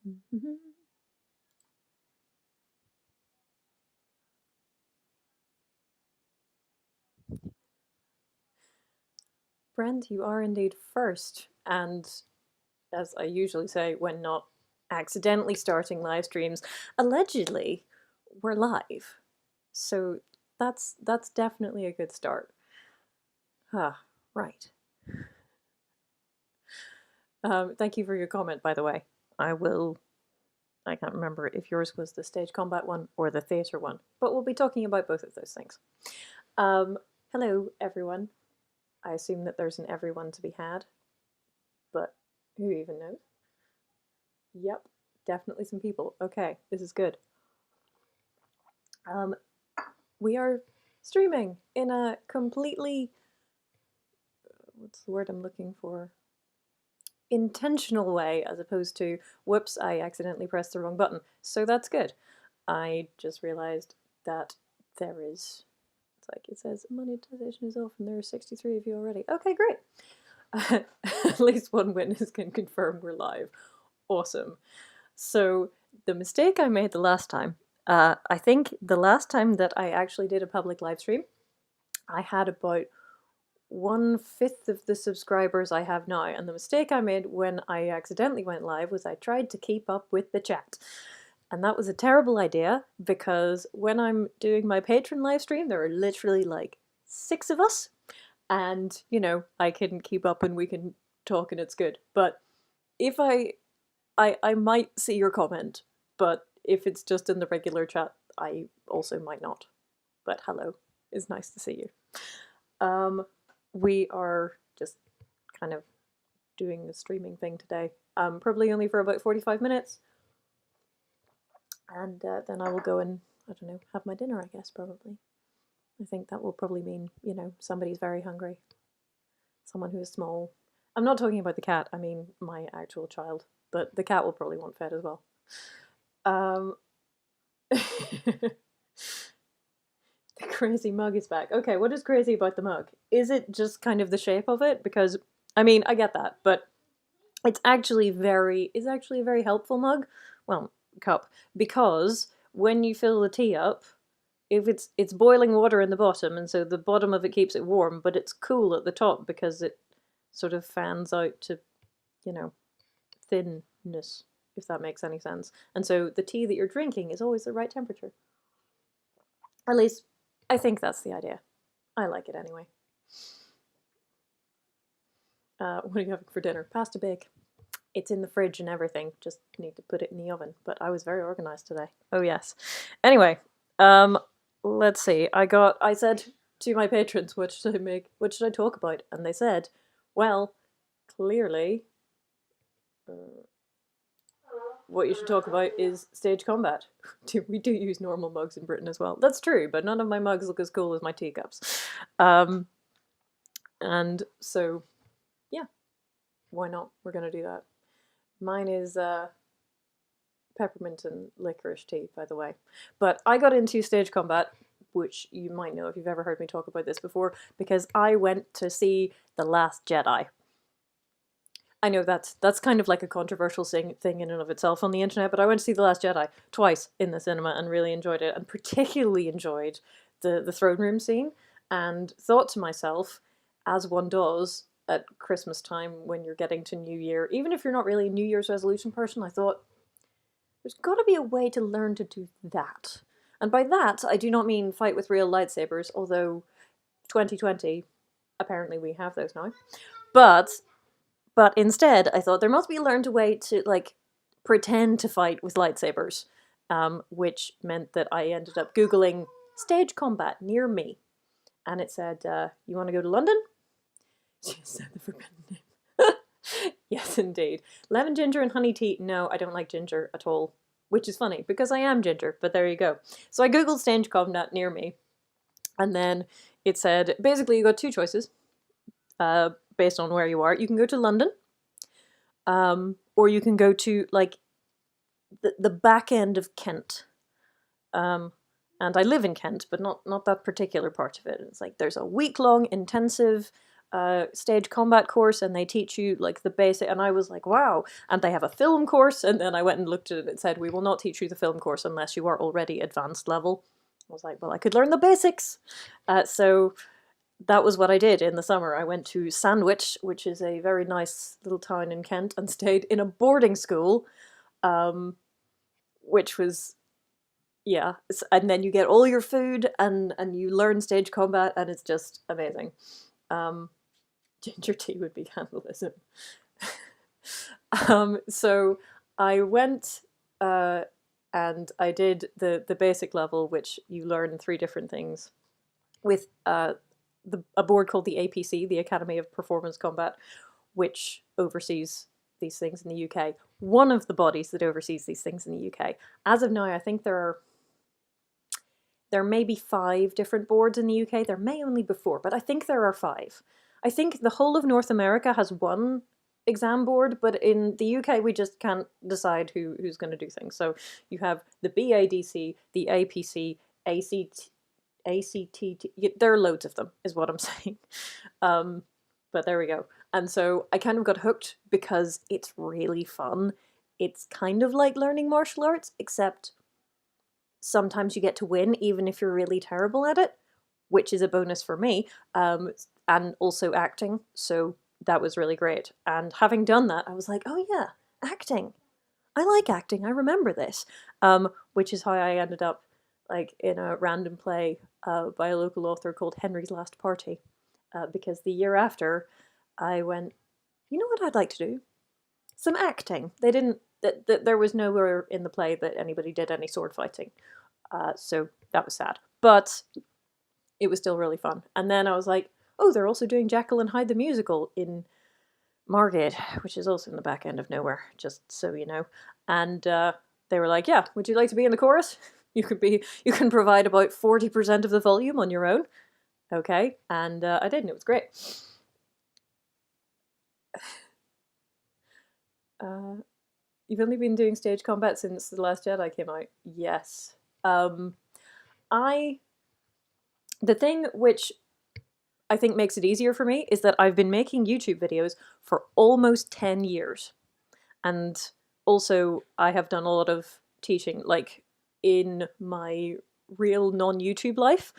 Mhm. Brent, you are indeed first, and as I usually say when not accidentally starting live streams, allegedly we're live. So that's definitely a good start. Ah, right. Thank you for your comment, by the way. I will. I can't remember if yours was the stage combat one or the theatre one, but we'll be talking about both of those things. Um, Hello, everyone. I assume that there's an everyone to be had, but who even knows? Yep, definitely some people. Okay, this is good. Um, we are streaming in a completely, what's the word I'm looking for? Intentional way, as opposed to, whoops, I accidentally pressed the wrong button. So that's good. I just realized that there is, it's like it says monetization is off and there are 63 of you already. Okay, great. At least one witness can confirm we're live. Awesome. So the mistake I made the last time, I think the last time that I actually did a public live stream, I had about 1/5 of the subscribers I have now. And the mistake I made when I accidentally went live was I tried to keep up with the chat. And that was a terrible idea because when I'm doing my patron live stream, there are literally like 6 of us. And, you know, I can keep up and we can talk and it's good. But if I might see your comment, but if it's just in the regular chat, I also might not. But hello, it's nice to see you. We are just kind of doing the streaming thing today. Probably only for about 45 minutes. And then I will go and, I don't know, have my dinner, I guess, probably. I think that will probably mean, you know, somebody's very hungry. Someone who is small. I'm not talking about the cat, I mean my actual child. But the cat will probably want fed as well. Um, the crazy mug is back. Okay, what is crazy about the mug? Is it just kind of the shape of it? Because, I mean, I get that, but it's actually a very helpful mug. Well, cup. Because when you fill the tea up, if it's boiling water in the bottom, and so the bottom of it keeps it warm, but it's cool at the top because it sort of fans out to, you know, thinness, if that makes any sense. And so the tea that you're drinking is always the right temperature. At least, I think that's the idea. I like it anyway. What are you having for dinner? Pasta bake. It's in the fridge and everything. Just need to put it in the oven. But I was very organized today. Oh yes. Anyway, let's see. I said to my patrons, what should I make? What should I talk about? And they said, well, clearly, what you should talk about is stage combat. We do use normal mugs in Britain as well. That's true, but none of my mugs look as cool as my teacups. And so, yeah, why not? We're gonna do that. Mine is peppermint and licorice tea, by the way. But I got into stage combat, which you might know if you've ever heard me talk about this before, because I went to see The Last Jedi. I know that's kind of like a controversial thing in and of itself on the internet, but I went to see The Last Jedi twice in the cinema and really enjoyed it, and particularly enjoyed the throne room scene, and thought to myself, as one does at Christmas time when you're getting to New Year, even if you're not really a New Year's resolution person, I thought, there's got to be a way to learn to do that. And by that, I do not mean fight with real lightsabers, although 2020, apparently we have those now. But but instead, I thought there must be a learned way to like pretend to fight with lightsabers, which meant that I ended up googling stage combat near me, and it said, "You want to go to London?" She said the forbidden name. Yes, indeed. Lemon ginger and honey tea. No, I don't like ginger at all. Which is funny because I am ginger, but there you go. So I googled stage combat near me, and then it said basically you got two choices based on where you are. You can go to London, or you can go to like the back end of Kent. And I live in Kent, but not that particular part of it. It's like there's a week-long intensive stage combat course, and they teach you like the basic, and I was like, wow. And they have a film course, and then I went and looked at it, and it said, we will not teach you the film course unless you are already advanced level. I was like, well, I could learn the basics. So that was what I did in the summer. I went to Sandwich, which is a very nice little town in Kent, and stayed in a boarding school, which was, yeah. And then you get all your food, and you learn stage combat, and it's just amazing. Ginger tea would be cannibalism. So I went and I did the basic level, which you learn 3 different things with a board called the APC, the Academy of Performance Combat, which oversees these things in the UK. One of the bodies that oversees these things in the UK. As of now, I think there may be 5 different boards in the UK. There may only be 4, but I think there are 5. I think the whole of North America has 1 exam board, but in the UK we just can't decide who's going to do things. So you have the BADC, the APC, ACT, there are loads of them, is what I'm saying. But there we go. And so I kind of got hooked because it's really fun. It's kind of like learning martial arts, except sometimes you get to win even if you're really terrible at it, which is a bonus for me, and also acting. So that was really great. And having done that, I was like, oh yeah, acting. I like acting. I remember this, which is how I ended up like in a random play by a local author called Henry's Last Party, because the year after I went, you know what I'd like to do? Some acting. They didn't, there was nowhere in the play that anybody did any sword fighting. So that was sad. But it was still really fun. And then I was like, oh, they're also doing Jekyll and Hyde the musical in Margate, which is also in the back end of nowhere, just so you know. And they were like, yeah, would you like to be in the chorus? You can provide about 40% of the volume on your own. Okay. And I did, and it was great. You've only been doing stage combat since The Last Jedi came out? Yes. The thing which I think makes it easier for me is that I've been making YouTube videos for almost 10 years. And also I have done a lot of teaching, like in my real non-YouTube life.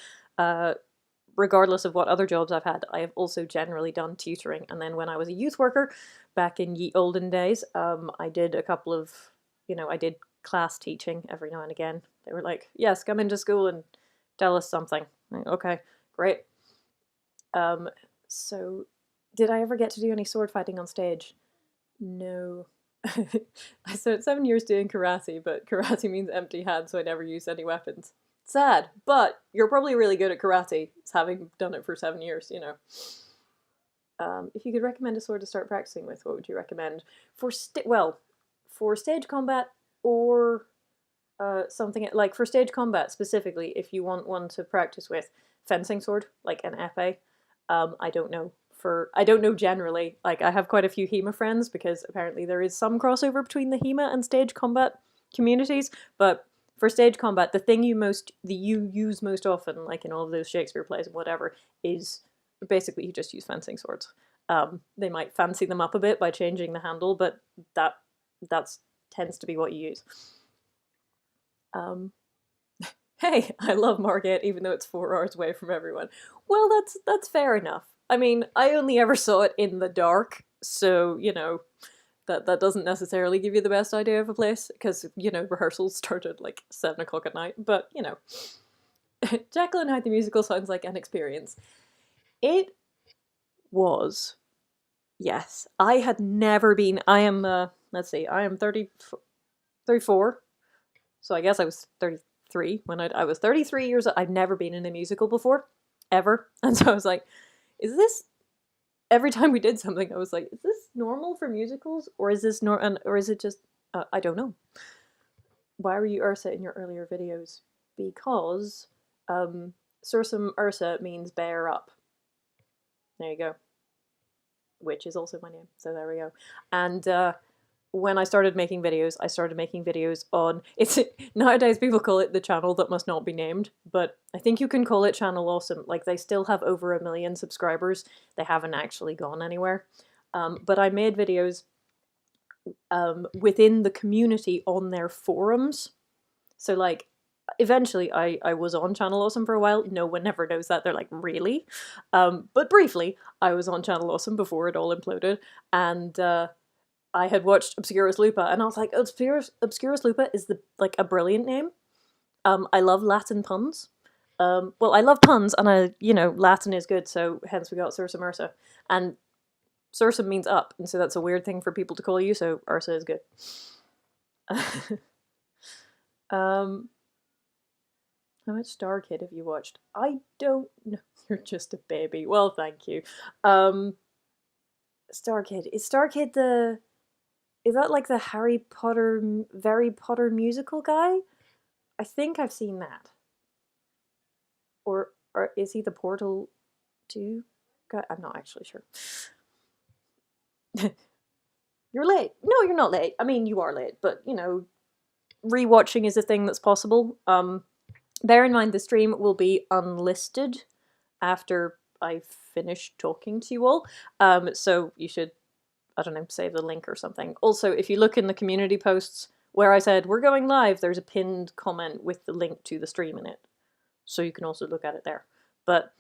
Regardless of what other jobs I've had, I have also generally done tutoring. And then when I was a youth worker back in ye olden days, I did a couple of, I did class teaching every now and again. They were like, yes, come into school and tell us something. Like, okay, great. So did I ever get to do any sword fighting on stage? No. I spent 7 years doing karate, but karate means empty hands, so I never used any weapons. Sad, but you're probably really good at karate, having done it for 7 years, If you could recommend a sword to start practicing with, what would you recommend? For stage combat, or something like for stage combat specifically, if you want one to practice with, fencing sword, like an épée. I don't know. I don't know generally. Like, I have quite a few HEMA friends because apparently there is some crossover between the HEMA and stage combat communities, but for stage combat, the thing you use most often, like in all of those Shakespeare plays and whatever, is basically you just use fencing swords. They might fancy them up a bit by changing the handle, but that tends to be what you use. Hey, I love Margate, even though it's 4 hours away from everyone. Well, that's fair enough. I mean, I only ever saw it in the dark, so, that doesn't necessarily give you the best idea of a place, because, rehearsals start at like 7 o'clock at night, but, Jekyll and Hyde the musical sounds like an experience. It was. Yes. I had never been, I am, let's see, I am 34, so I guess I was 33 when I was 33 years old. I've never been in a musical before, ever, and so I was like, is this, every time we did something, I was like, is this normal for musicals? Or is this or is it just, I don't know. Why were you Ursa in your earlier videos? Because Sursum Ursa means bear up. There you go. Which is also my name, so there we go. And when I started making videos, on, it's, nowadays people call it the channel that must not be named, but I think you can call it Channel Awesome. Like, they still have over 1 million subscribers. They haven't actually gone anywhere. But I made videos within the community on their forums. So, like, eventually I was on Channel Awesome for a while. No one ever knows that. They're like, really? But briefly, I was on Channel Awesome before it all imploded, and I had watched Obscurus Lupa, and I was like, Obscurus Lupa is like a brilliant name. I love Latin puns. Well, I love puns, and Latin is good, so hence we got Sursa Mersa. And Sursa means up, and so that's a weird thing for people to call you, so Ursa is good. How much Star Kid have you watched? I don't know. You're just a baby. Well, thank you. Star Kid. Is Star Kid is that like the Harry Potter musical guy? I think I've seen that. Or is he the Portal 2 guy? I'm not actually sure. You're late. No, you're not late. I mean, you are late, but, rewatching is a thing that's possible. Bear in mind the stream will be unlisted after I finish talking to you all. So you should, I don't know, save the link or something. Also, if you look in the community posts where I said we're going live, there's a pinned comment with the link to the stream in it. So you can also look at it there. But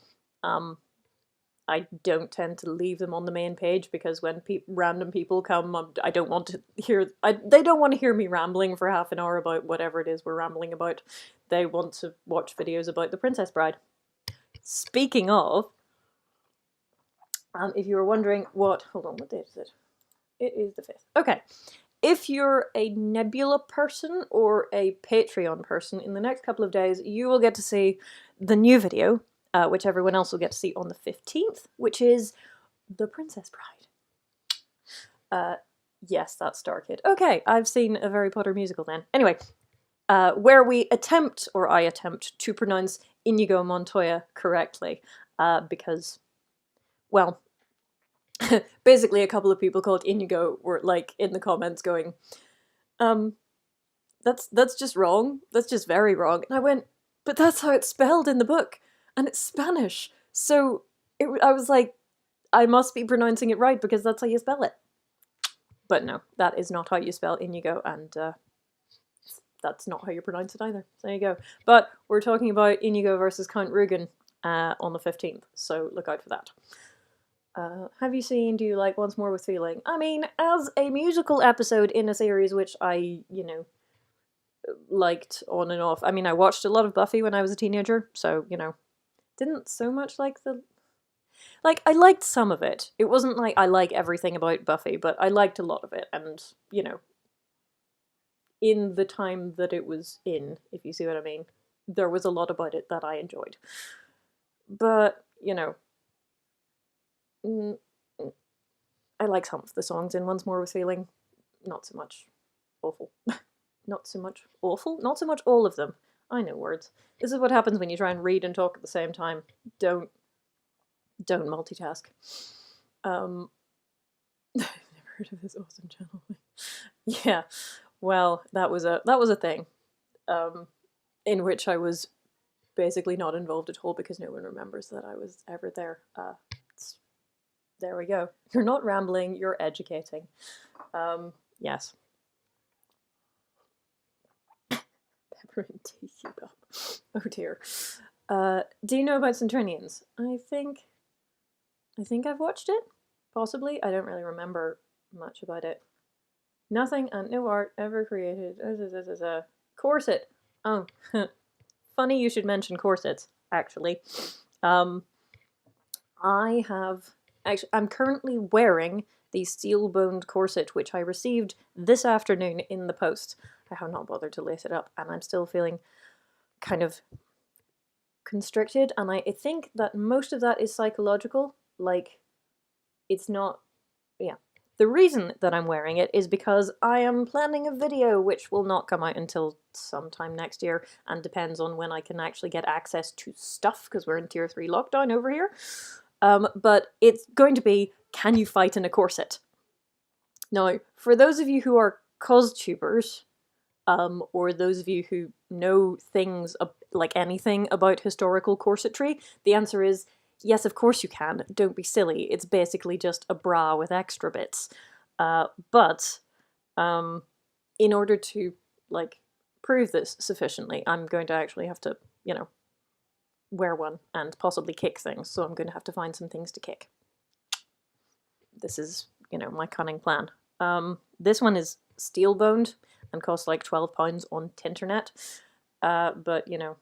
I don't tend to leave them on the main page because when random people come, I don't want to hear. They don't want to hear me rambling for half an hour about whatever it is we're rambling about. They want to watch videos about The Princess Bride. Speaking of, if you were wondering hold on, what date is it? It is the 5th. Okay. If you're a Nebula person or a Patreon person, in the next couple of days, you will get to see the new video, which everyone else will get to see on the 15th, which is The Princess Bride. Yes, that's Star Kid. Okay, I've seen a Harry Potter musical then. Anyway, where I attempt to pronounce Inigo Montoya correctly, because, well, basically a couple of people called Inigo were like in the comments going, that's just wrong. That's just very wrong. And I went, but that's how it's spelled in the book, and it's Spanish. So I was like, I must be pronouncing it right because that's how you spell it. But no, that is not how you spell Inigo, and that's not how you pronounce it either. So there you go. But we're talking about Inigo versus Count Rugen on the 15th, so look out for that. Have you seen Do You Like Once More with Feeling? I mean, as a musical episode in a series which I, liked on and off. I mean, I watched a lot of Buffy when I was a teenager, so, didn't so much like I liked some of it. It wasn't like I like everything about Buffy, but I liked a lot of it, and, in the time that it was in, if you see what I mean, there was a lot about it that I enjoyed. But, I like some of the songs in Once More with Feeling. Not so much awful. Not so much awful? Not so much all of them. I know words. This is what happens when you try and read and talk at the same time. Don't multitask. I've never heard of this awesome channel. Yeah, well, that was a thing, in which I was basically not involved at all because no one remembers that I was ever there. There we go. You're not rambling, you're educating. Yes. Peppermint tea cup. Oh dear. Do you know about Centurions? I think I've watched it. Possibly. I don't really remember much about it. Nothing and no art ever created. Corset. Oh, funny you should mention corsets, actually. I'm currently wearing the steel-boned corset, which I received this afternoon in the post. I have not bothered to lace it up, and I'm still feeling kind of constricted, and I think that most of that is psychological. Like, it's not... yeah. The reason that I'm wearing it is because I am planning a video which will not come out until sometime next year, and depends on when I can actually get access to stuff, because we're in Tier 3 lockdown over here. But it's going to be, can you fight in a corset? Now, for those of you who are costubers, or those of you who know things like anything about historical corsetry, the answer is yes, of course you can. Don't be silly. It's basically just a bra with extra bits. But in order to like prove this sufficiently, I'm going to actually have to, you know, wear one and possibly kick things. So I'm going to have to find some things to kick. This is, you know, my cunning plan. This one is steel boned and costs like £12 on Tinternet. But, you know.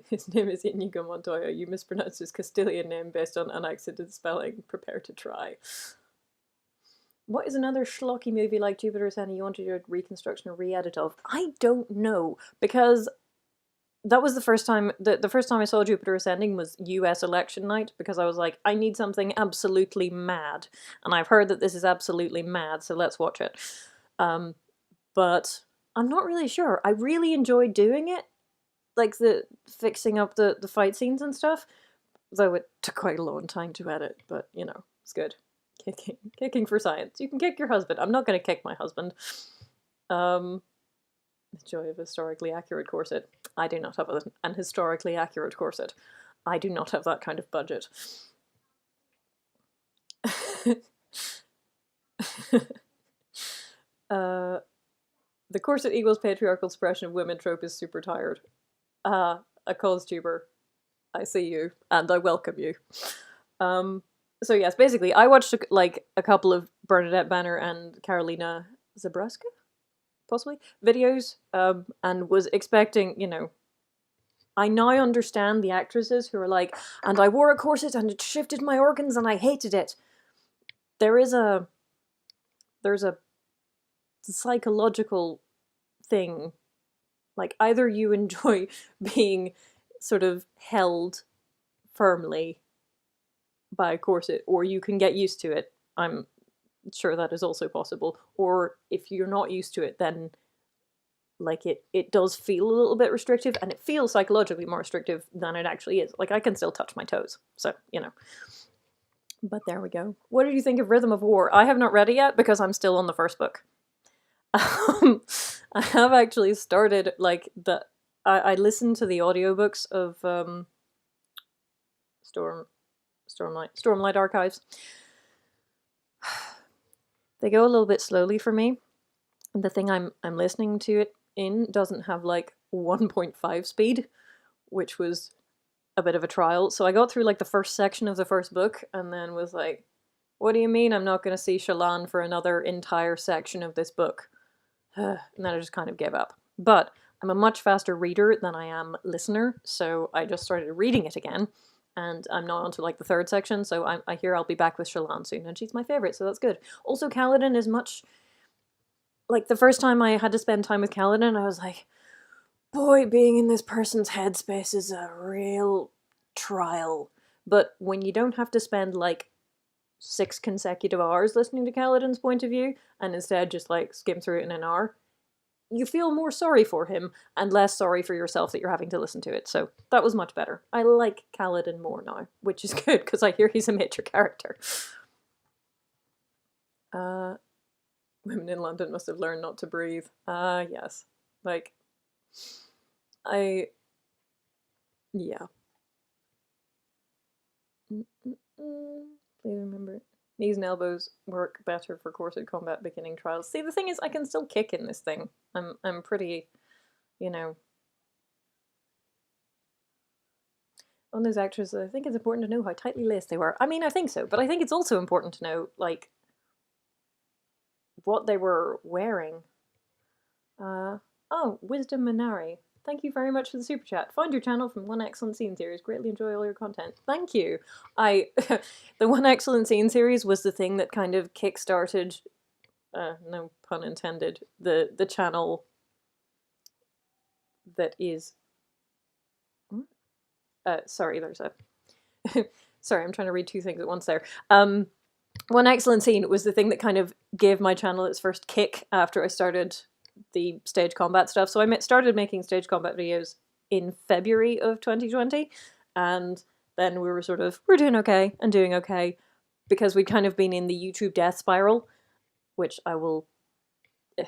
His name is Inigo Montoya. You mispronounced his Castilian name based on unaccented spelling. Prepare to try. What is another schlocky movie like Jupiter Ascending you want to do a reconstruction or re-edit of? I don't know, because that was the first time, the first time I saw Jupiter Ascending was US election night, because I was like, I need something absolutely mad. And I've heard that this is absolutely mad, so let's watch it. But I'm not really sure. I really enjoyed doing it, like the fixing up the fight scenes and stuff, though it took quite a long time to edit, but you know, it's good. Kicking for science. You can kick your husband. I'm not going to kick my husband. The joy of historically accurate corset. I do not have an historically accurate corset. I do not have that kind of budget. The corset equals patriarchal suppression of women trope is super tired. A costuber. I see you, and I welcome you. So yes, basically, I watched like a couple of Bernadette Banner and Carolina Zabruska, possibly, videos, and was expecting, you know, I now understand the actresses who are like, and I wore a corset and it shifted my organs and I hated it. There's a psychological thing, like either you enjoy being sort of held firmly by a corset, or you can get used to it. I'm sure that is also possible. Or if you're not used to it, then like it does feel a little bit restrictive, and it feels psychologically more restrictive than it actually is. Like I can still touch my toes, so you know. But there we go. What did you think of Rhythm of War? I have not read it yet because I'm still on the first book. I have actually started like I listened to the audiobooks of Stormlight Archives. They go a little bit slowly for me. The thing I'm listening to it in doesn't have like 1.5 speed, which was a bit of a trial. So I got through like the first section of the first book and then was like, what do you mean I'm not going to see Shallan for another entire section of this book? And then I just kind of gave up. But I'm a much faster reader than I am listener, so I just started reading it again. And I'm now on to like the third section, so I hear I'll be back with Shallan soon, and she's my favourite, so that's good. Also, Kaladin is much... Like, the first time I had to spend time with Kaladin, I was like, boy, being in this person's headspace is a real trial. But when you don't have to spend, like, 6 consecutive hours listening to Kaladin's point of view, and instead just, like, skim through it in an hour, you feel more sorry for him and less sorry for yourself that you're having to listen to it. So that was much better. I like Kaladin more now, which is good because I hear he's a major character. Women in London must have learned not to breathe. Yes. Like, yeah. Please remember, knees and elbows work better for corset combat beginning trials. See, the thing is, I can still kick in this thing. I'm pretty, you know... On those actors, I think it's important to know how tightly laced they were. I mean, I think so, but I think it's also important to know, like, what they were wearing. Oh, Wisdom Minari. Thank you very much for the super chat. Find your channel from One Excellent Scene series. Greatly enjoy all your content. Thank you. The One Excellent Scene series was the thing that kind of kickstarted, no pun intended, the channel that is... sorry, there's a... sorry, I'm trying to read two things at once there. One Excellent Scene was the thing that kind of gave my channel its first kick after I started the stage combat stuff. So I started making stage combat videos in February of 2020, and then we were sort of, we're doing okay and doing okay, because we'd kind of been in the YouTube death spiral, which I will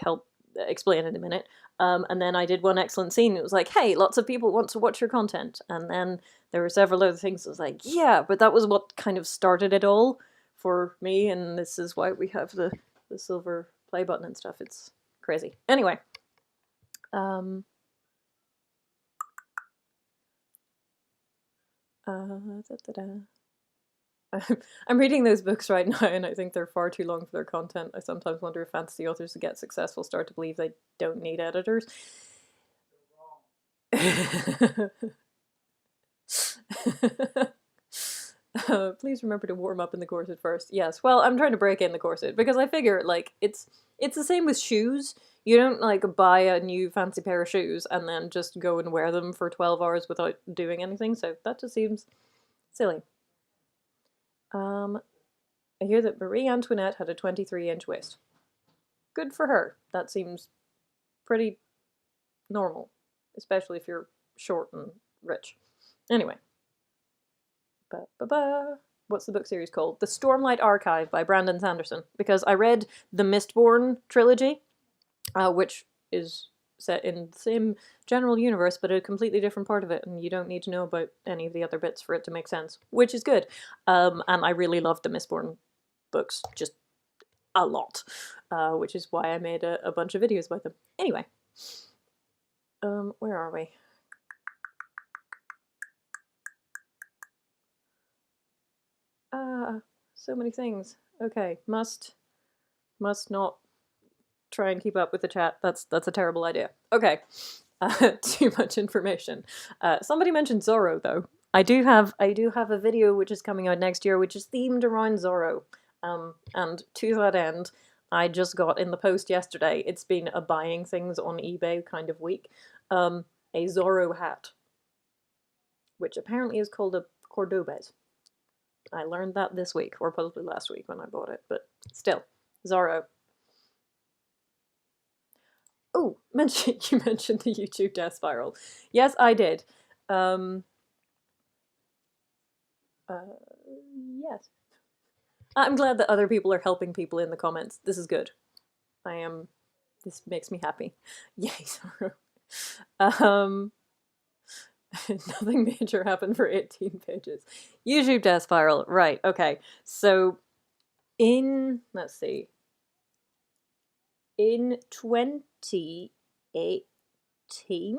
help explain in a minute. And then I did one excellent scene. It was like, hey, lots of people want to watch your content. And then there were several other things. I was like, yeah, but that was what kind of started it all for me. And this is why we have the silver play button and stuff. It's crazy. Anyway. I'm reading those books right now, and I think they're far too long for their content. I sometimes wonder if fantasy authors to get successful start to believe they don't need editors. Please remember to warm up in the corset first. Yes, well, I'm trying to break in the corset because I figure, like, it's the same with shoes. You don't, like, buy a new fancy pair of shoes and then just go and wear them for 12 hours without doing anything, so that just seems silly. I hear that Marie Antoinette had a 23-inch waist. Good for her. That seems pretty normal, especially if you're short and rich. Anyway. What's the book series called? The Stormlight Archive by Brandon Sanderson. Because I read the Mistborn trilogy, which is set in the same general universe, but a completely different part of it, and you don't need to know about any of the other bits for it to make sense, which is good. And I really loved the Mistborn books, just a lot, which is why I made a bunch of videos about them. Anyway, where are we? So many things. Okay, must not try and keep up with the chat. That's a terrible idea. Okay, too much information. Somebody mentioned Zorro though. I do have a video which is coming out next year, which is themed around Zorro. And to that end, I just got in the post yesterday. It's been a buying things on eBay kind of week. A Zorro hat, which apparently is called a Cordobés. I learned that this week, or probably last week when I bought it, but still, Zorro. Oh, you mentioned the YouTube death spiral. Yes, I did. Yes. I'm glad that other people are helping people in the comments. This is good. This makes me happy. Yay, Zorro. Nothing major happened for 18 pages. YouTube death spiral. Right, okay. So, let's see. In 2018?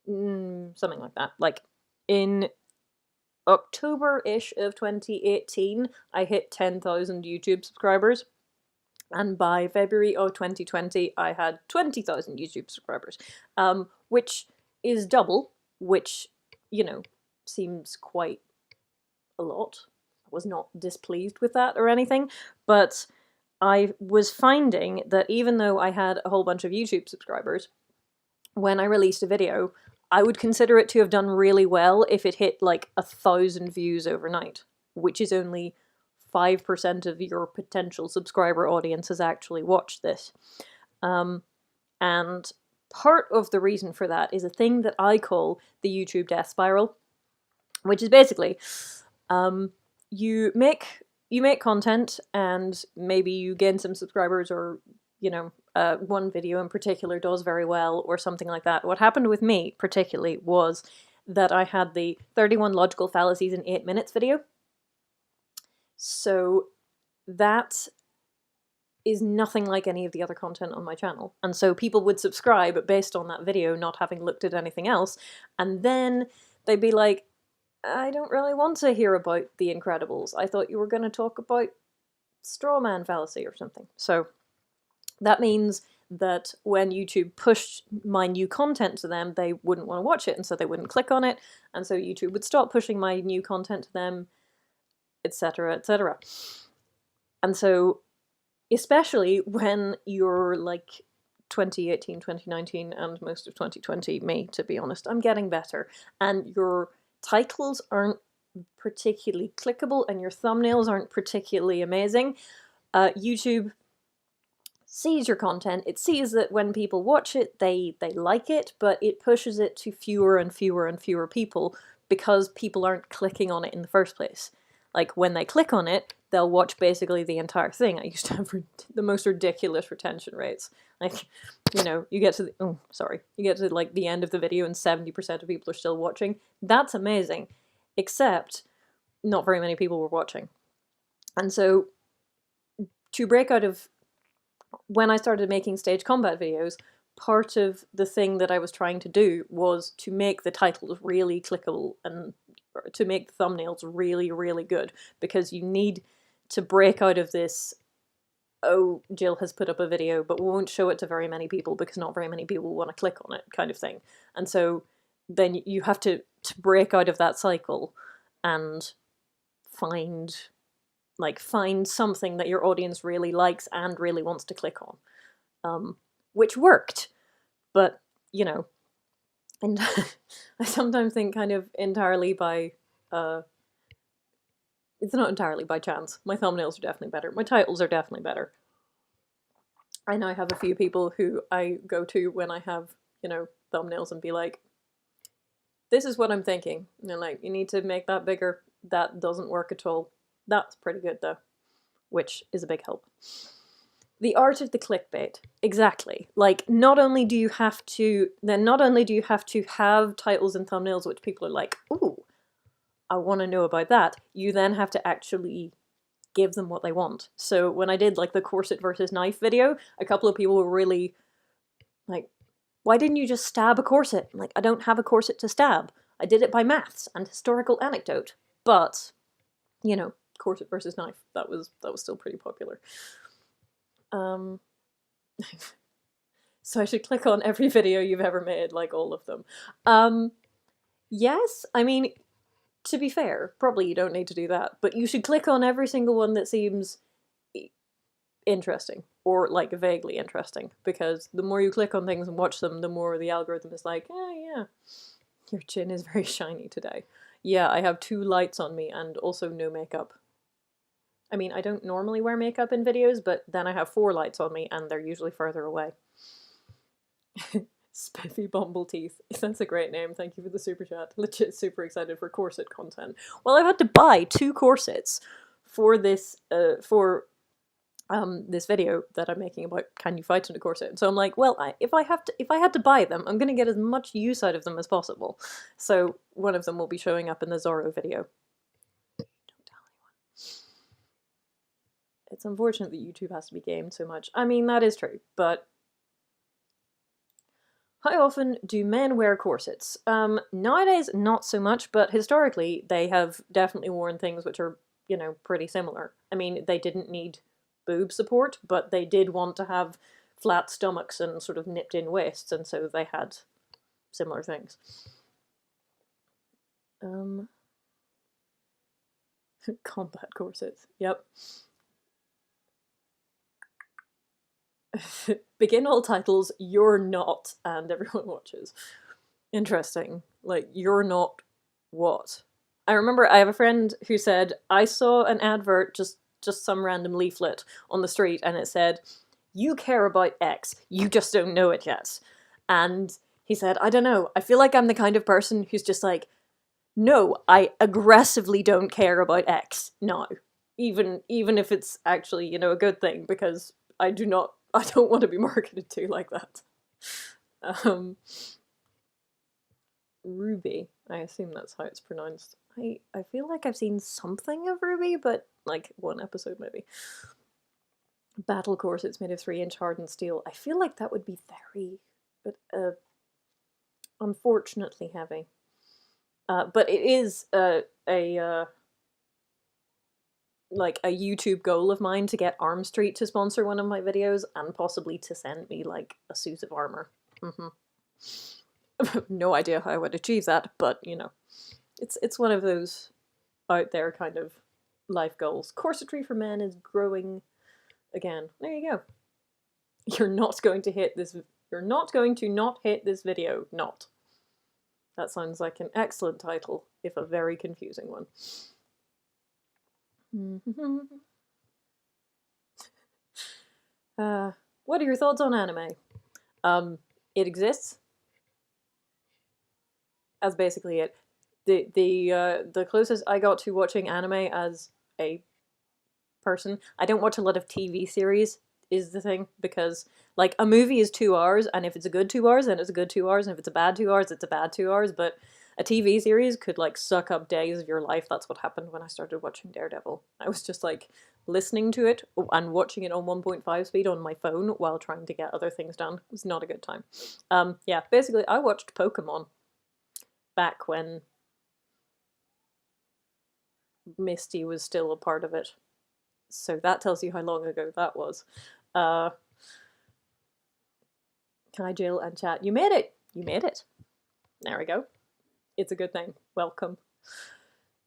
Something like that. Like, in October-ish of 2018, I hit 10,000 YouTube subscribers. And by February of 2020, I had 20,000 YouTube subscribers. Which is double, which, you know, seems quite a lot. I was not displeased with that or anything, but I was finding that even though I had a whole bunch of YouTube subscribers, when I released a video, I would consider it to have done really well if it hit like 1,000 views overnight, which is only 5% of your potential subscriber audience has actually watched this. And part of the reason for that is a thing that I call the YouTube death spiral, which is basically you make content and maybe you gain some subscribers, or you know, one video in particular does very well or something like that. What happened with me particularly was that I had the 31 logical fallacies in 8 minutes video. So that is nothing like any of the other content on my channel. And so people would subscribe based on that video, not having looked at anything else. And then they'd be like, I don't really want to hear about The Incredibles. I thought you were going to talk about straw man fallacy or something. So that means that when YouTube pushed my new content to them, they wouldn't want to watch it, and so they wouldn't click on it, and so YouTube would stop pushing my new content to them, etc., etc. And so, especially when you're like 2018, 2019, and most of 2020, me, to be honest, I'm getting better, and your titles aren't particularly clickable and your thumbnails aren't particularly amazing, YouTube sees your content. It sees that when people watch it, they like it, but it pushes it to fewer and fewer and fewer people because people aren't clicking on it in the first place. Like, when they click on it, they'll watch basically the entire thing. I used to have the most ridiculous retention rates. Like, you know, you get to the, you get to like the end of the video and 70% of people are still watching. That's amazing. Except, not very many people were watching. And so, to break out of, when I started making stage combat videos, part of the thing that I was trying to do was to make the titles really clickable and to make the thumbnails really, really good, because you need to break out of this, oh, Jill has put up a video, but we won't show it to very many people because not very many people want to click on it, kind of thing. And so then you have to break out of that cycle and find something that your audience really likes and really wants to click on. Which worked, but, you know, and I sometimes think kind of entirely by, it's not entirely by chance. My thumbnails are definitely better. My titles are definitely better. I know I have a few people who I go to when I have, you know, thumbnails and be like, this is what I'm thinking. And they're like, you need to make that bigger. That doesn't work at all. That's pretty good though, which is a big help. The art of the clickbait. Exactly. Like, not only do you have to have titles and thumbnails which people are like, ooh, I want to know about that, you then have to actually give them what they want. So when I did like the corset versus knife video, a couple of people were really like, why didn't you just stab a corset? I'm like, I don't have a corset to stab. I did it by maths and historical anecdote. But, you know, corset versus knife, that was still pretty popular. So I should click on every video you've ever made, like all of them. Yes, I mean, to be fair, probably you don't need to do that, but you should click on every single one that seems interesting, or like vaguely interesting, because the more you click on things and watch them, the more the algorithm is like, yeah, your chin is very shiny today. Yeah, I have 2 lights on me and also no makeup. I mean, I don't normally wear makeup in videos, but then I have 4 lights on me and they're usually further away. Spiffy Bumble Teeth. That's a great name. Thank you for the super chat. Legit super excited for corset content. Well, I've had to buy 2 corsets for this this video that I'm making about can you fight in a corset. So I'm like, well, if I had to buy them, I'm gonna get as much use out of them as possible. So one of them will be showing up in the Zorro video. Don't tell anyone. It's unfortunate that YouTube has to be gamed so much. I mean, that is true, but how often do men wear corsets? Nowadays, not so much, but historically, they have definitely worn things which are, you know, pretty similar. I mean, they didn't need boob support, but they did want to have flat stomachs and sort of nipped-in waists, and so they had similar things. Combat corsets, yep. Begin all titles, you're not, and everyone watches. Interesting. Like, you're not what? I remember I have a friend who said, I saw an advert, just some random leaflet on the street, and it said, you care about X, you just don't know it yet. And he said, I don't know, I feel like I'm the kind of person who's just like, no, I aggressively don't care about X now. Even if it's actually, you know, a good thing, because I don't want to be marketed to like that. Ruby, I assume that's how it's pronounced. I feel like I've seen something of Ruby, but like 1 episode maybe. Battle corsets made of 3-inch hardened steel. I feel like that would be very, unfortunately heavy. But it is like a YouTube goal of mine to get Arm Street to sponsor one of my videos and possibly to send me like a suit of armor. No idea how I would achieve that, but you know, it's one of those out there kind of life goals. Corsetry for men is growing again. There you go. You're not going to not hit this video. Not. That sounds like an excellent title, if a very confusing one. What are your thoughts on anime? It exists. That's basically it. The closest I got to watching anime as a person. I don't watch a lot of TV series, is the thing, because like a movie is 2 hours, and if it's a good 2 hours, then it's a good 2 hours, and if it's a bad 2 hours, it's a bad 2 hours. But a TV series could like suck up days of your life. That's what happened when I started watching Daredevil. I was just like listening to it and watching it on 1.5 speed on my phone while trying to get other things done. It was not a good time. Yeah, basically I watched Pokemon back when Misty was still a part of it. So that tells you how long ago that was. Can I Jill and chat? You made it! You made it. There we go. It's a good thing. Welcome.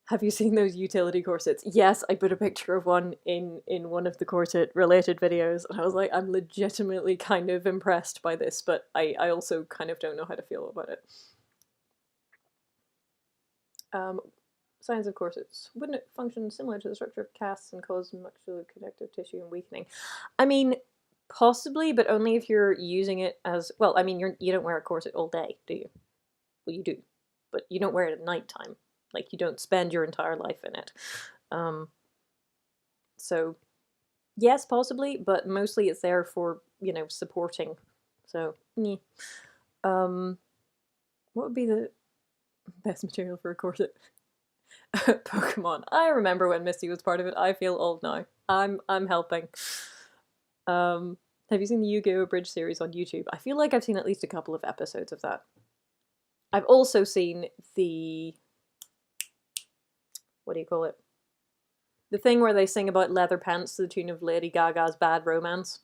Have you seen those utility corsets? Yes, I put a picture of one in one of the corset related videos, and I was like, I'm legitimately kind of impressed by this, but I also kind of don't know how to feel about it. Signs of corsets. Wouldn't it function similar to the structure of casts and cause much of the connective tissue and weakening? I mean, possibly, but only if you're using it as, well, I mean, you don't wear a corset all day, do you? Well, you do, but you don't wear it at nighttime. Like, you don't spend your entire life in it. So, yes, possibly, but mostly it's there for, you know, supporting. So, yeah. What would be the best material for a corset? Pokemon. I remember when Misty was part of it. I feel old now. I'm helping. Have you seen the Yu-Gi-Oh! Bridge series on YouTube? I feel like I've seen at least a couple of episodes of that. I've also seen the... what do you call it? The thing where they sing about leather pants to the tune of Lady Gaga's Bad Romance.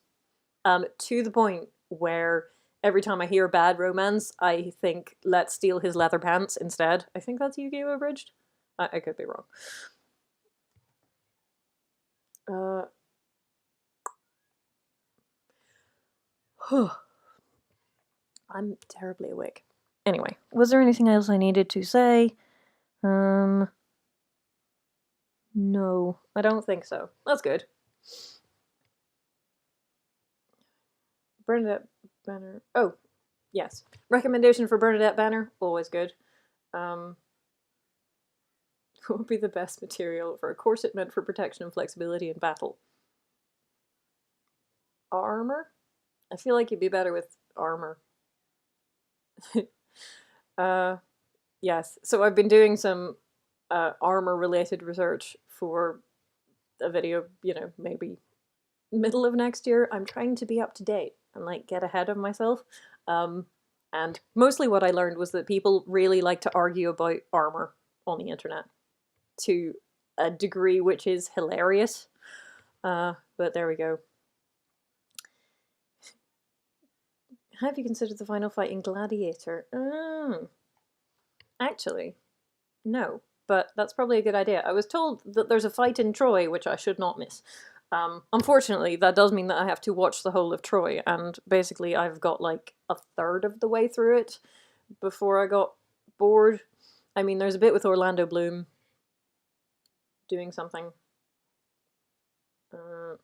To the point where every time I hear Bad Romance, I think let's steal his leather pants instead. I think that's Yu-Gi-Oh! Abridged. I could be wrong. I'm terribly awake. Anyway, was there anything else I needed to say? No, I don't think so. That's good. Bernadette Banner. Oh, yes. Recommendation for Bernadette Banner. Always good. What would be the best material for a corset meant for protection and flexibility in battle? Armor? I feel like you'd be better with armor. Yes. So I've been doing some armor-related research for a video, you know, maybe middle of next year. I'm trying to be up to date and like get ahead of myself. And mostly what I learned was that people really like to argue about armor on the internet to a degree which is hilarious. But there we go. Have you considered the final fight in Gladiator? Actually, no, but that's probably a good idea. I was told that there's a fight in Troy, which I should not miss. Unfortunately, that does mean that I have to watch the whole of Troy, and basically I've got like a third of the way through it before I got bored. I mean, there's a bit with Orlando Bloom doing something, but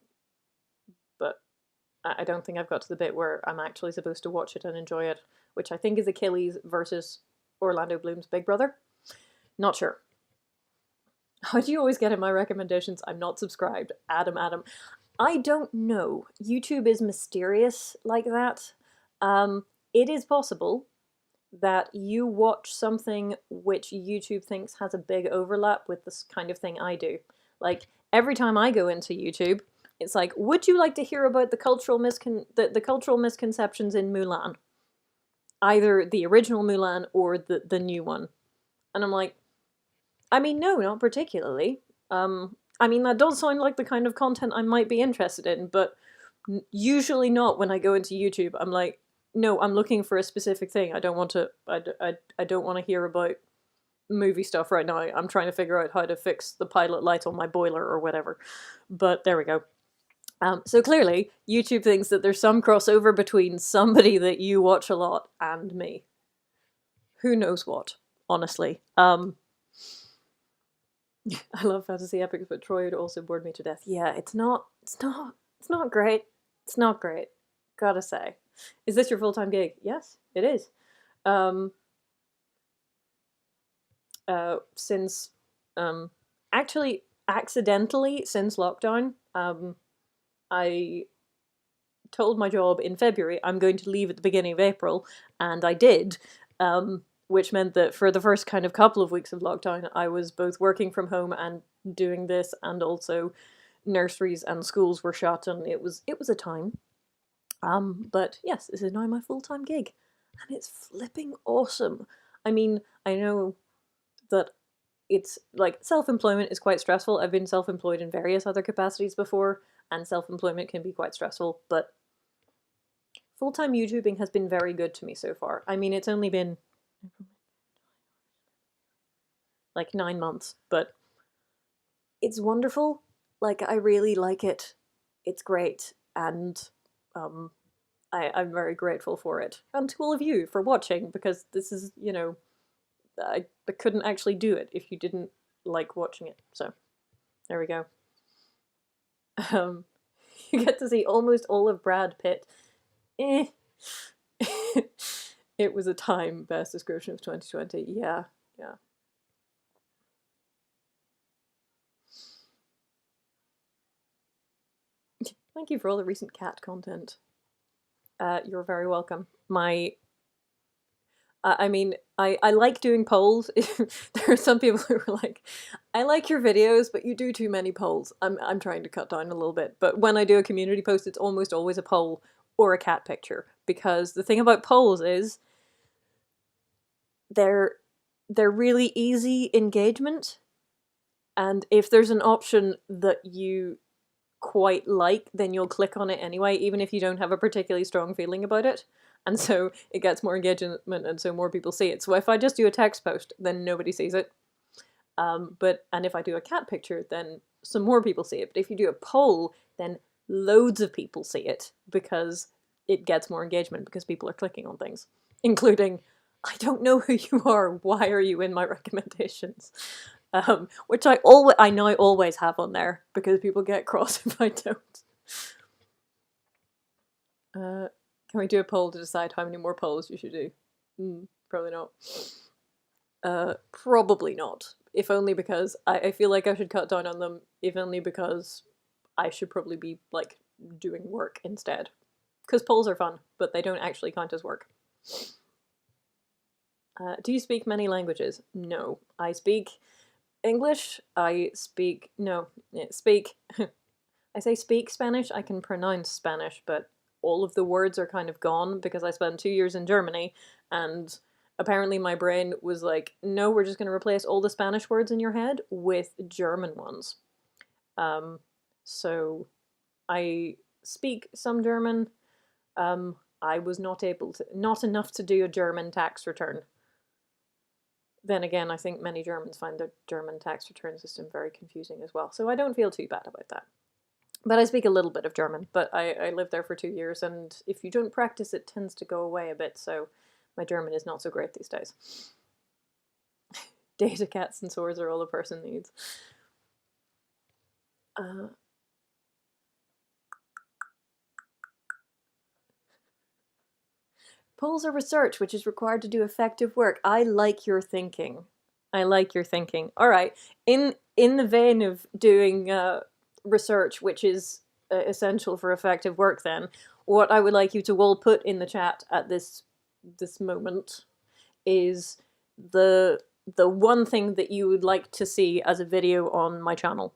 I don't think I've got to the bit where I'm actually supposed to watch it and enjoy it, which I think is Achilles versus Orlando Bloom's big brother. Not sure. How do you always get in my recommendations? I'm not subscribed. Adam. I don't know. YouTube is mysterious like that. It is possible that you watch something which YouTube thinks has a big overlap with this kind of thing I do. Like, every time I go into YouTube, it's like, would you like to hear about the cultural misconceptions in Mulan? Either the original Mulan or the new one. And I'm like, I mean, no, not particularly. I mean, that does sound like the kind of content I might be interested in, but usually not when I go into YouTube. I'm like, no, I'm looking for a specific thing. I don't want to, I don't want to hear about movie stuff right now. I'm trying to figure out how to fix the pilot light on my boiler or whatever. But there we go. So clearly, YouTube thinks that there's some crossover between somebody that you watch a lot and me. Who knows what, honestly. I love fantasy epics, but Troy would also bored me to death. Yeah, it's not great. It's not great. Gotta say. Is this your full-time gig? Yes, it is. since actually accidentally since lockdown. I told my job in February I'm going to leave at the beginning of April, and I did. Which meant that for the first kind of couple of weeks of lockdown, I was both working from home and doing this, and also nurseries and schools were shut, and it was a time. But yes, this is now my full-time gig, and it's flipping awesome. I mean, I know that it's like self-employment is quite stressful. I've been self-employed in various other capacities before, and self-employment can be quite stressful, but full-time YouTubing has been very good to me so far. I mean, it's only been like 9 months, but it's wonderful. Like, I really like it. It's great, and I'm very grateful for it. And to all of you for watching, because this is, I couldn't actually do it if you didn't like watching it. So, there we go. Um, you get to see almost all of Brad Pitt. Eh. It was a time, best description of 2020. Yeah, yeah. Thank you for all the recent cat content. You're very welcome. I mean, I like doing polls. There are some people who are like, I like your videos, but you do too many polls. I'm trying to cut down a little bit. But when I do a community post, it's almost always a poll or a cat picture. Because the thing about polls is they're really easy engagement. And if there's an option that you quite like, then you'll click on it anyway, even if you don't have a particularly strong feeling about it. And so it gets more engagement, and so more people see it. So if I just do a text post, then nobody sees it. And if I do a cat picture, then some more people see it. But if you do a poll, then loads of people see it, because it gets more engagement, because people are clicking on things, including, I don't know who you are, why are you in my recommendations? Which I know I always have on there, because people get cross if I don't. Can we do a poll to decide how many more polls you should do? Probably not. Probably not. If only because I feel like I should cut down on them, if only because I should probably be, like, doing work instead. Because polls are fun, but they don't actually count as work. Do you speak many languages? No. I speak English. I speak... No. Speak... I say speak Spanish. I can pronounce Spanish, but all of the words are kind of gone, because I spent 2 years in Germany, and apparently my brain was like, no, we're just going to replace all the Spanish words in your head with German ones. So I speak some German. I was not enough to do a German tax return. Then again, I think many Germans find the German tax return system very confusing as well, so I don't feel too bad about that. But I speak a little bit of German, but I lived there for 2 years, and if you don't practice, it tends to go away a bit, so my German is not so great these days. Data, cats, and swords are all a person needs. Polls are research, which is required to do effective work. I like your thinking. I like your thinking. All right. In the vein of doing research, which is essential for effective work, then what I would like you to all put in the chat at this moment is the one thing that you would like to see as a video on my channel.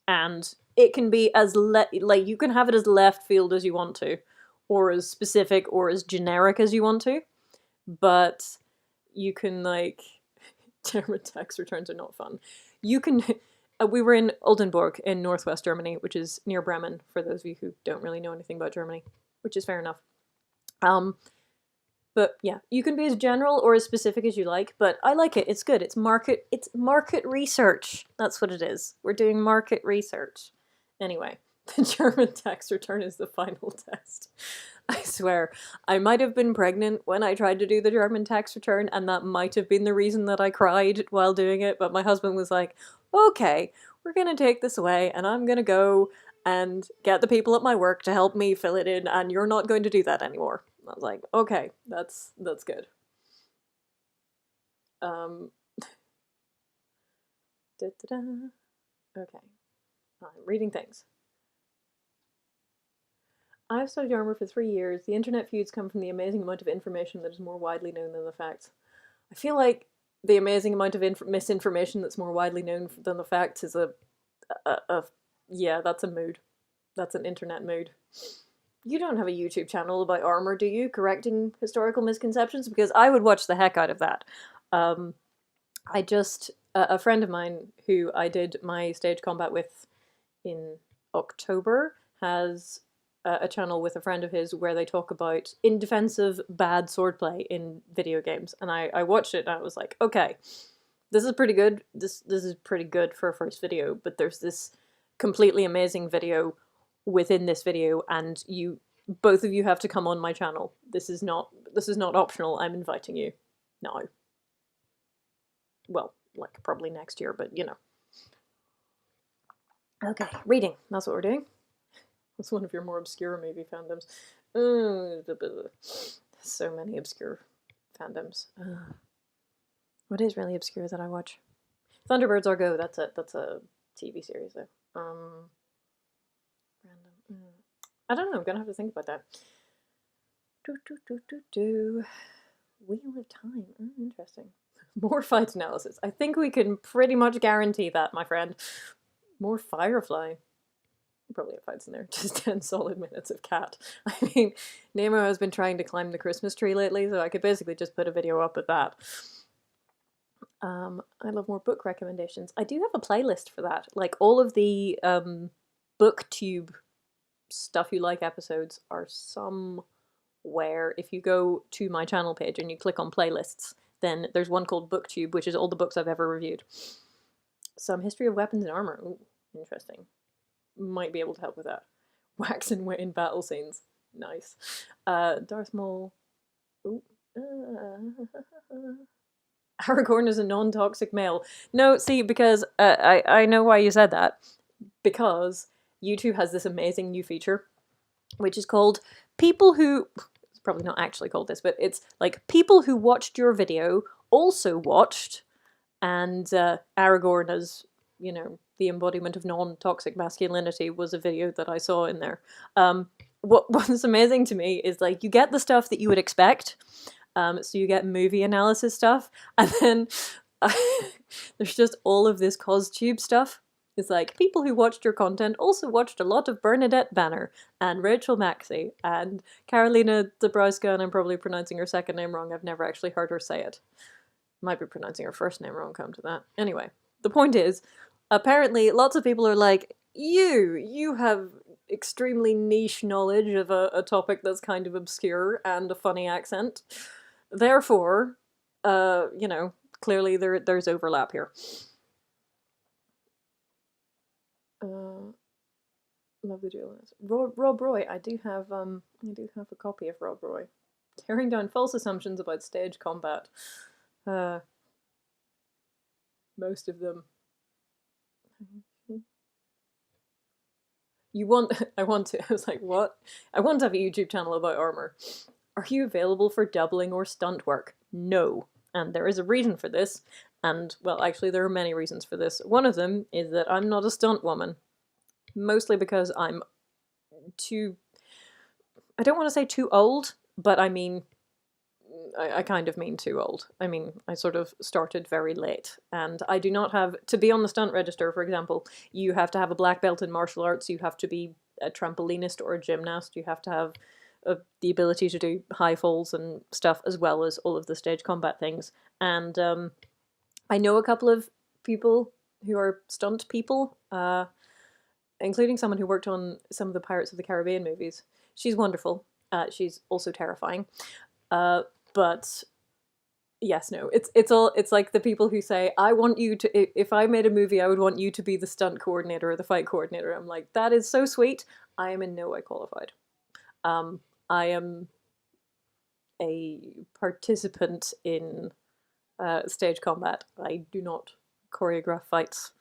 And it can be as like, you can have it as left field as you want to, or as specific or as generic as you want to, but you can, like, German tax returns are not fun. You can we were in Oldenburg in northwest Germany, which is near Bremen, for those of you who don't really know anything about Germany, which is fair enough. But yeah, you can be as general or as specific as you like, but I like it. It's good. It's market research. That's what it is. We're doing market research. Anyway, the German tax return is the final test. I swear, I might have been pregnant when I tried to do the German tax return, and that might have been the reason that I cried while doing it, but my husband was like, okay, we're gonna take this away, and I'm gonna go and get the people at my work to help me fill it in, and you're not going to do that anymore. I was like, okay, that's good. Da, da, da. Okay, I'm reading things. I've studied armor for 3 years. The internet feuds come from the amazing amount of information that is more widely known than the facts. I feel like the amazing amount of misinformation that's more widely known than the facts is a yeah, that's a mood. That's an internet mood. You don't have a YouTube channel about armor, do you? Correcting historical misconceptions? Because I would watch the heck out of that. Um, I just a friend of mine who I did my stage combat with in October has a channel with a friend of his where they talk about in defense of bad swordplay in video games, and I watched it and I was like, okay, this is pretty good. This is pretty good for a first video, but there's this completely amazing video within this video, and you both of you have to come on my channel. This is not optional. I'm inviting you now. Well, like probably next year, but you know. Okay, reading. That's what we're doing. That's one of your more obscure movie fandoms. So many obscure fandoms. What is really obscure that I watch? Thunderbirds Are Go. That's a TV series though. Random. I don't know. I'm gonna have to think about that. Wheel of Time. Interesting. More fight analysis. I think we can pretty much guarantee that, my friend. More Firefly. Probably have fights in there. Just 10 solid minutes of cat. I mean, Nemo has been trying to climb the Christmas tree lately, so I could basically just put a video up of that. I love more book recommendations. I do have a playlist for that. Like, all of the booktube stuff you like episodes are somewhere. If you go to my channel page and you click on playlists, then there's one called Booktube, which is all the books I've ever reviewed. Some history of weapons and armor. Ooh, interesting. Might be able to help with that. Wax and Wane battle scenes. Nice. Darth Maul. Ooh. Aragorn is a non-toxic male. No, see, because I know why you said that. Because YouTube has this amazing new feature, which is called people who... It's probably not actually called this, but it's like people who watched your video also watched, and Aragorn as, you know, the embodiment of non-toxic masculinity was a video that I saw in there. What's amazing to me is, like, you get the stuff that you would expect. So you get movie analysis stuff, and then there's just all of this CosTube stuff. It's like, people who watched your content also watched a lot of Bernadette Banner, and Rachel Maxey, and Karolina Dabrowska, and I'm probably pronouncing her second name wrong. I've never actually heard her say it. Might be pronouncing her first name wrong, come to that. Anyway, the point is, apparently lots of people are like, you have extremely niche knowledge of a topic that's kind of obscure and a funny accent. Therefore, you know, clearly there's overlap here. Love the duelist. Rob Roy. I do have a copy of Rob Roy. Tearing down false assumptions about stage combat. Most of them. I was like, what? I want to have a YouTube channel about armor. Are you available for doubling or stunt work? No. And there is a reason for this. And, well, actually, there are many reasons for this. One of them is that I'm not a stunt woman. Mostly because I'm too... I don't want to say too old, but I mean... I kind of mean too old. I mean, I sort of started very late, and I do not have... To be on the stunt register, for example, you have to have a black belt in martial arts, you have to be a trampolinist or a gymnast, you have to have the ability to do high falls and stuff, as well as all of the stage combat things. And I know a couple of people who are stunt people, including someone who worked on some of the Pirates of the Caribbean movies. She's wonderful. She's also terrifying. But yes, no, it's like the people who say, I want you to, if I made a movie, I would want you to be the stunt coordinator or the fight coordinator. I'm like, that is so sweet. I am in no way qualified. I am a participant in stage combat. I do not choreograph fights.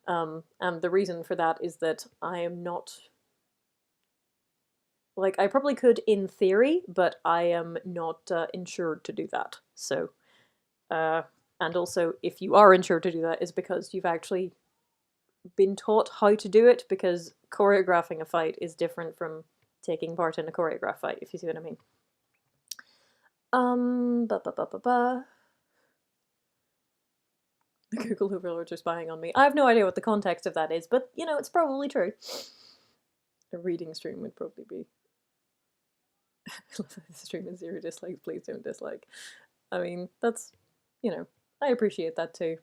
And the reason for that is that I am not... Like, I probably could in theory, but I am not insured to do that. So, And also, if you are unsure to do that, is because you've actually been taught how to do it, because choreographing a fight is different from taking part in a choreographed fight, if you see what I mean. Ba ba ba ba ba. The Google overlords are spying on me. I have no idea what the context of that is, but you know, it's probably true. A reading stream would probably be. This stream is 0 dislikes, please don't dislike. I mean, that's, you know, I appreciate that too.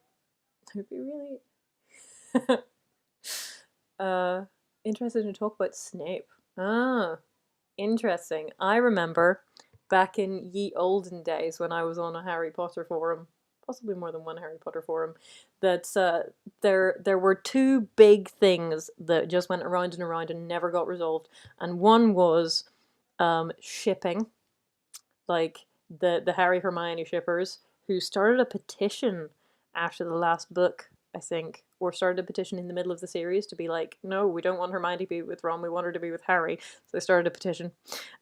It would be really interested to talk about Snape. Ah, interesting. I remember back in ye olden days when I was on a Harry Potter forum, possibly more than one Harry Potter forum, that there were two big things that just went around and around and never got resolved. And one was shipping, like the Harry Hermione shippers, who started a petition after the last book, I think, or started a petition in the middle of the series to be like, no, we don't want Hermione to be with Ron, we want her to be with Harry. So they started a petition.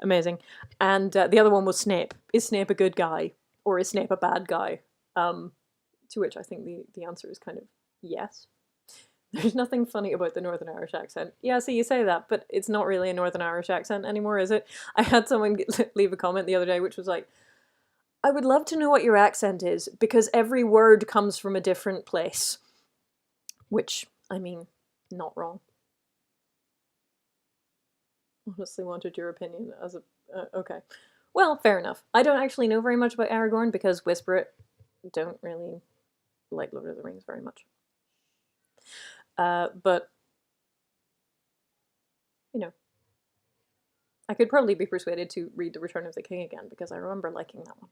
Amazing. And the other one was Snape. Is Snape a good guy, or is Snape a bad guy? To which I think the answer is kind of yes. There's nothing funny about the Northern Irish accent. Yeah, so you say that, but it's not really a Northern Irish accent anymore, is it? I had someone leave a comment the other day which was like, I would love to know what your accent is, because every word comes from a different place. Which, I mean, not wrong. Honestly wanted your opinion as a... okay. Well, fair enough. I don't actually know very much about Aragorn, because Whisper It don't really like Lord of the Rings very much. But, you know, I could probably be persuaded to read The Return of the King again, because I remember liking that one.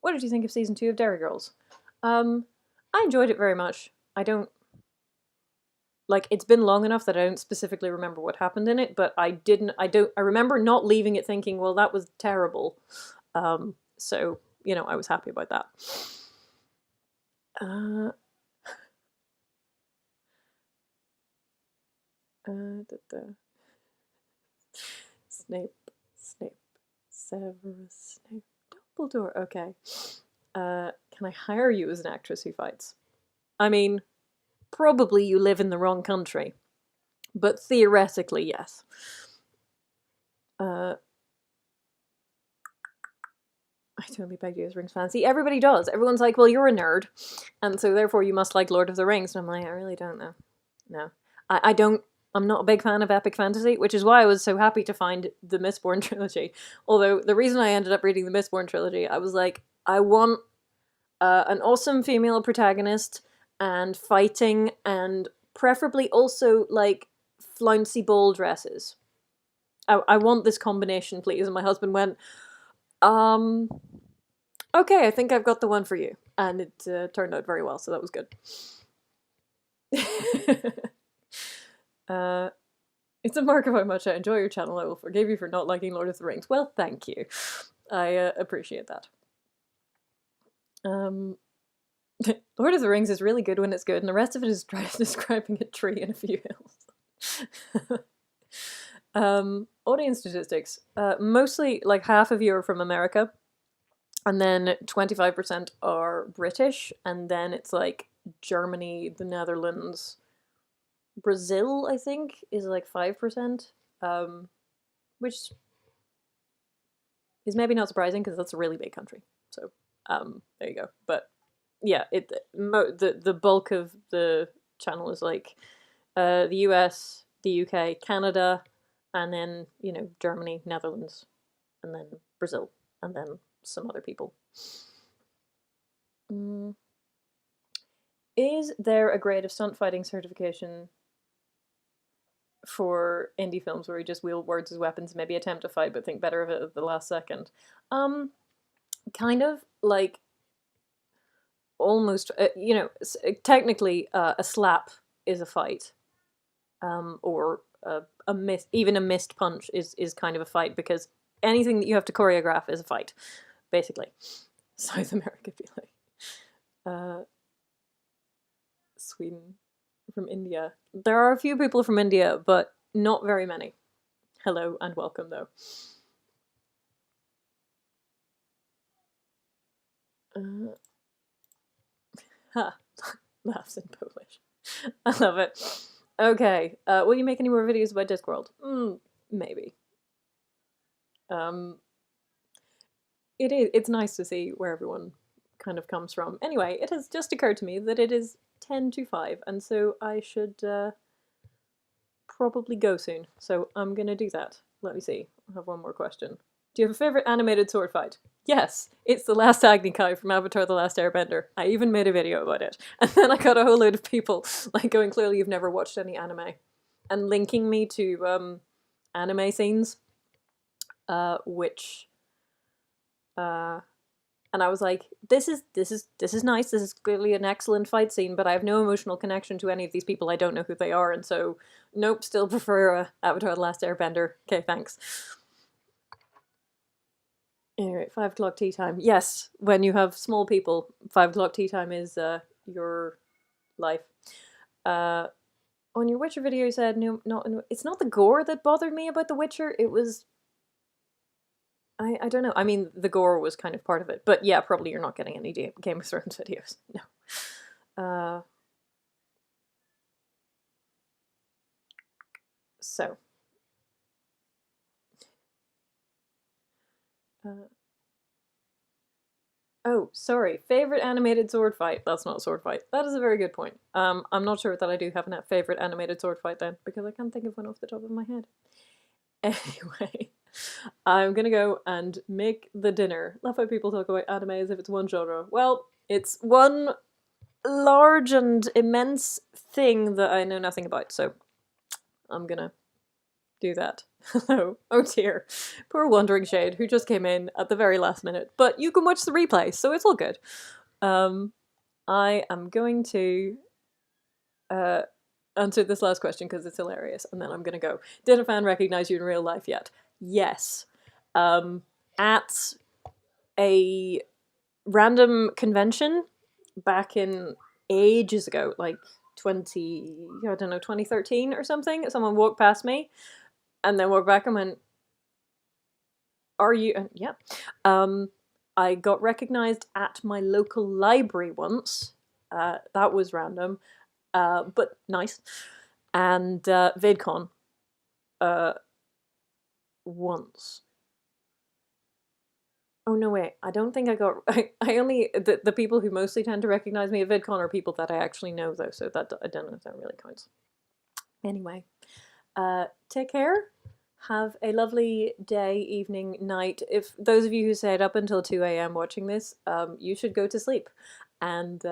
What did you think of season 2 of Derry Girls? I enjoyed it very much. I don't... like, it's been long enough that I don't specifically remember what happened in it, but I remember not leaving it thinking, well, that was terrible. So, you know, I was happy about that. Snape, Severus Snape, Dumbledore. Okay. Can I hire you as an actress who fights? I mean, probably you live in the wrong country, but theoretically, yes. I totally begged you as Rings fan. See, everybody does. Everyone's like, well, you're a nerd, and so therefore you must like Lord of the Rings. And I'm like, I really don't know. No. I don't... I'm not a big fan of epic fantasy, which is why I was so happy to find the Mistborn trilogy. Although, the reason I ended up reading the Mistborn trilogy, I was like, I want an awesome female protagonist, and fighting, and preferably also, like, flouncy ball dresses. I want this combination, please. And my husband went, okay, I think I've got the one for you. And it turned out very well, so that was good. It's a mark of how much I enjoy your channel. I will forgive you for not liking Lord of the Rings. Well, thank you. I appreciate that. Lord of the Rings is really good when it's good, and the rest of it is describing a tree and a few hills. Audience statistics. Mostly, like, half of you are from America, and then 25% are British, and then it's like Germany, the Netherlands, Brazil, I think, is like 5%, which is maybe not surprising because that's a really big country. So, there you go. But yeah, the bulk of the channel is like the US, the UK, Canada, and then, you know, Germany, Netherlands, and then Brazil, and then some other people. Is there a grade of stunt fighting certification for indie films where you just wield words as weapons, maybe attempt to fight but think better of it at the last second? Kind of, like, almost, you know, technically a slap is a fight, or even a missed punch is kind of a fight, because anything that you have to choreograph is a fight, basically. South America be like, Sweden, from India. There are a few people from India, but not very many. Hello and welcome, though. Ha, laughs in Polish. I love it. Okay, will you make any more videos about Discworld? Maybe. It's nice to see where everyone kind of comes from. Anyway, it has just occurred to me that it is 10 to 5, and so I should probably go soon. So I'm gonna do that. Let me see. I have one more question. Do you have a favorite animated sword fight? Yes, it's the last Agni Kai from Avatar: The Last Airbender. I even made a video about it. And then I got a whole load of people like going, clearly you've never watched any anime, and linking me to anime scenes, which and I was like, this is nice. This is clearly an excellent fight scene, but I have no emotional connection to any of these people. I don't know who they are, and so nope. Still prefer Avatar: The Last Airbender. Okay, thanks. Anyway, 5 o'clock tea time. Yes, when you have small people, 5 o'clock tea time is your life. On your Witcher video, you said no, it's not the gore that bothered me about The Witcher. It was I don't know. I mean, the gore was kind of part of it, but yeah, probably you're not getting any Game of Thrones videos. No. So. Oh, sorry. Favorite animated sword fight. That's not a sword fight. That is a very good point. I'm not sure that I do have a favorite animated sword fight then, because I can't think of one off the top of my head. Anyway, I'm gonna go and make the dinner. Love how people talk about anime as if it's one genre. Well, it's one large and immense thing that I know nothing about, so I'm gonna do that. Hello. Oh dear. Poor Wandering Shade, who just came in at the very last minute. But you can watch the replay, so it's all good. I am going to answer this last question because it's hilarious, and then I'm gonna go. Did a fan recognize you in real life yet? Yes. At a random convention back in ages ago, like 2013 or something, someone walked past me and then walked back and went, are you? And yeah. I got recognized at my local library once. That was random, but nice. And VidCon once. Oh no, wait, I don't think I got, I only, the people who mostly tend to recognize me at VidCon are people that I actually know though, so that, I don't know if that really counts. Anyway, take care, have a lovely day, evening, night. If those of you who stayed up until 2 a.m. watching this, you should go to sleep. And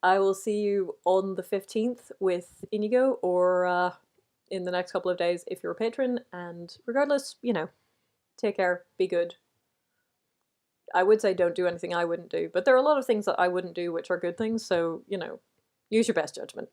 I will see you on the 15th with Inigo, or in the next couple of days if you're a patron, and regardless, you know, take care, be good. I would say don't do anything I wouldn't do, but there are a lot of things that I wouldn't do which are good things, so, you know, use your best judgment.